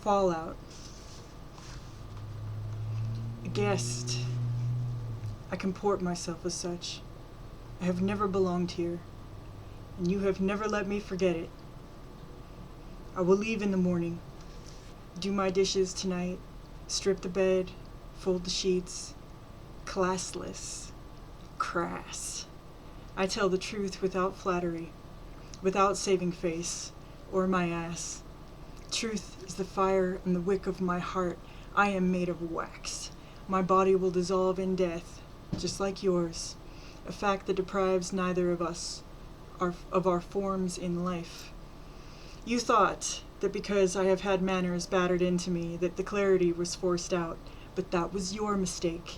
fallout. A guest. I comport myself as such. I have never belonged here, and you have never let me forget it. I will leave in the morning, do my dishes tonight, strip the bed, fold the sheets. Classless, crass. I tell the truth without flattery, without saving face or my ass. Truth is the fire and the wick of my heart. I am made of wax. My body will dissolve in death, just like yours, a fact that deprives neither of us of our forms in life. You thought that because I have had manners battered into me that the clarity was forced out, but that was your mistake.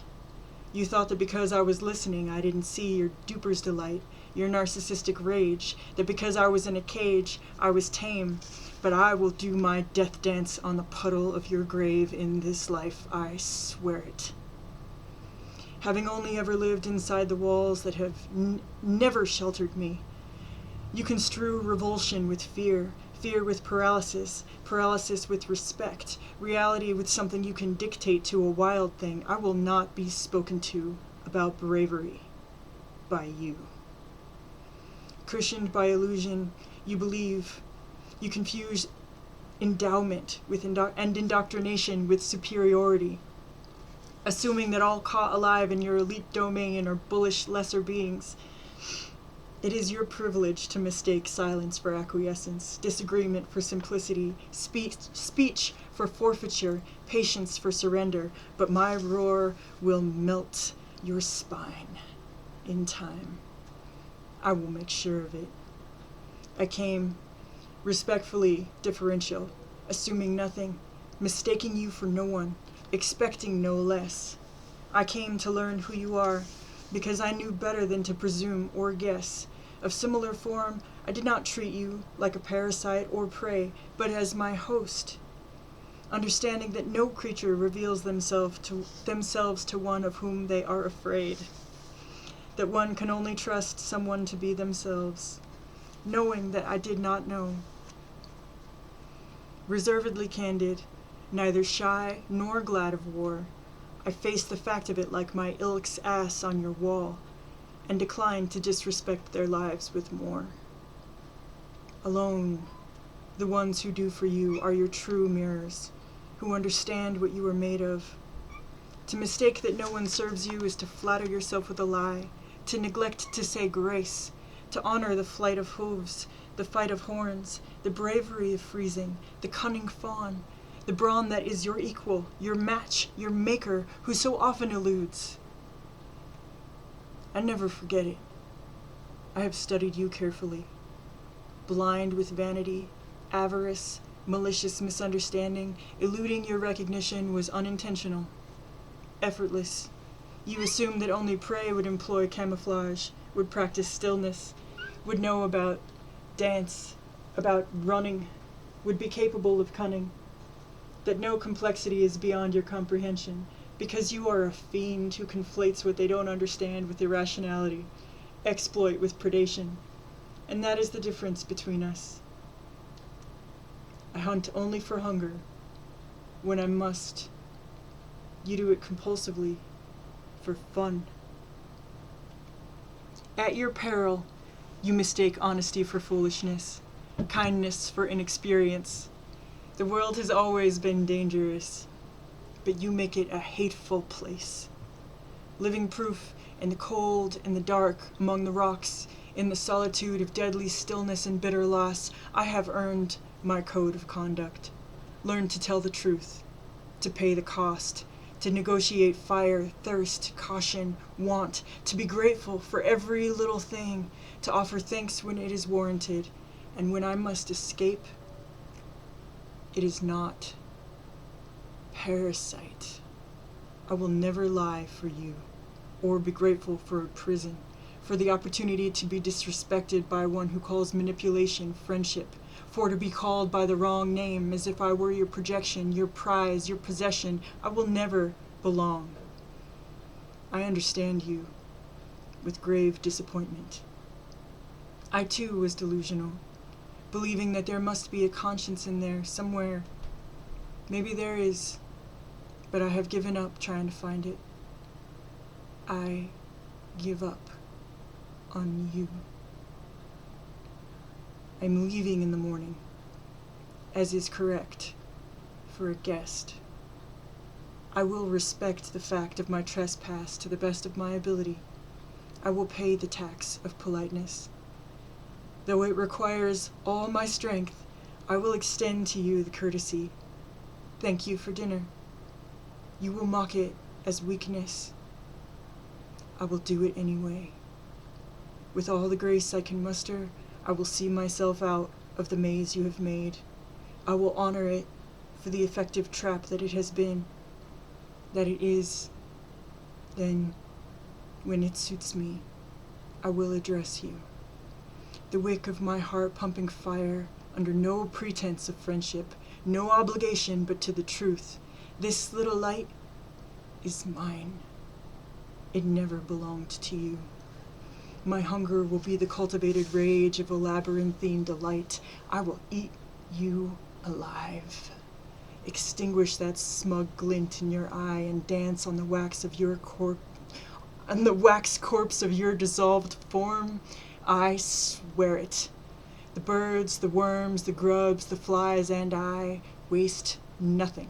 You thought that because I was listening I didn't see your duper's delight, your narcissistic rage, that because I was in a cage I was tame, but I will do my death dance on the puddle of your grave in this life, I swear it. Having only ever lived inside the walls that have never sheltered me, you construe revulsion with fear, fear with paralysis, paralysis with respect, reality with something you can dictate to a wild thing. I will not be spoken to about bravery by you. Cushioned by illusion, you believe, you confuse endowment with and indoctrination with superiority, assuming that all caught alive in your elite domain are bullish lesser beings. It is your privilege to mistake silence for acquiescence, disagreement for simplicity, speech for forfeiture, patience for surrender, but my roar will melt your spine in time. I will make sure of it. I came respectfully differential, assuming nothing, mistaking you for no one, expecting no less. I came to learn who you are, because I knew better than to presume or guess. Of similar form, I did not treat you like a parasite or prey, but as my host, understanding that no creature reveals themselves to one of whom they are afraid, that one can only trust someone to be themselves, knowing that I did not know. Reservedly candid, neither shy nor glad of war, I faced the fact of it like my ilk's ass on your wall, and declined to disrespect their lives with more. Alone, the ones who do for you are your true mirrors, who understand what you are made of. To mistake that no one serves you is to flatter yourself with a lie, to neglect to say grace, to honor the flight of hooves, the fight of horns, the bravery of freezing, the cunning fawn, the brawn that is your equal, your match, your maker, who so often eludes. I never forget it. I have studied you carefully. Blind with vanity, avarice, malicious misunderstanding, eluding your recognition was unintentional, effortless. You assumed that only prey would employ camouflage, would practice stillness, would know about dance, about running, would be capable of cunning, that no complexity is beyond your comprehension, because you are a fiend who conflates what they don't understand with irrationality, exploit with predation, and that is the difference between us. I hunt only for hunger, when I must. You do it compulsively, for fun. At your peril, you mistake honesty for foolishness, kindness for inexperience. The world has always been dangerous, but you make it a hateful place. Living proof in the cold and the dark, among the rocks, in the solitude of deadly stillness and bitter loss, I have earned my code of conduct, learned to tell the truth, to pay the cost, to negotiate fire, thirst, caution, want, to be grateful for every little thing, to offer thanks when it is warranted, and when I must escape, it is not parasite. I will never lie for you, or be grateful for a prison, for the opportunity to be disrespected by one who calls manipulation friendship, for to be called by the wrong name as if I were your projection, your prize, your possession. I will never belong. I understand you, with grave disappointment. I too was delusional, believing that there must be a conscience in there somewhere, Maybe there is, but I have given up trying to find it. I give up on you. I'm leaving in the morning, as is correct for a guest. I will respect the fact of my trespass to the best of my ability. I will pay the tax of politeness. Though it requires all my strength, I will extend to you the courtesy. Thank you for dinner. You will mock it as weakness. I will do it anyway. With all the grace I can muster, I will see myself out of the maze you have made. I will honor it for the effective trap that it has been, that it is. Then, when it suits me, I will address you. The wick of my heart pumping fire, under no pretense of friendship, no obligation but to the truth. This little light is mine. It never belonged to you. My hunger will be the cultivated rage of a labyrinthine delight. I will eat you alive. Extinguish that smug glint in your eye and dance on the wax corpse of your dissolved form. I swear it. The birds, the worms, the grubs, the flies, and I waste nothing.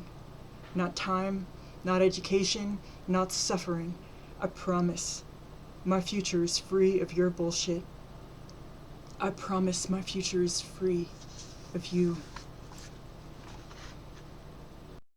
Not time, not education, not suffering. I promise. My future is free of your bullshit. I promise my future is free of you.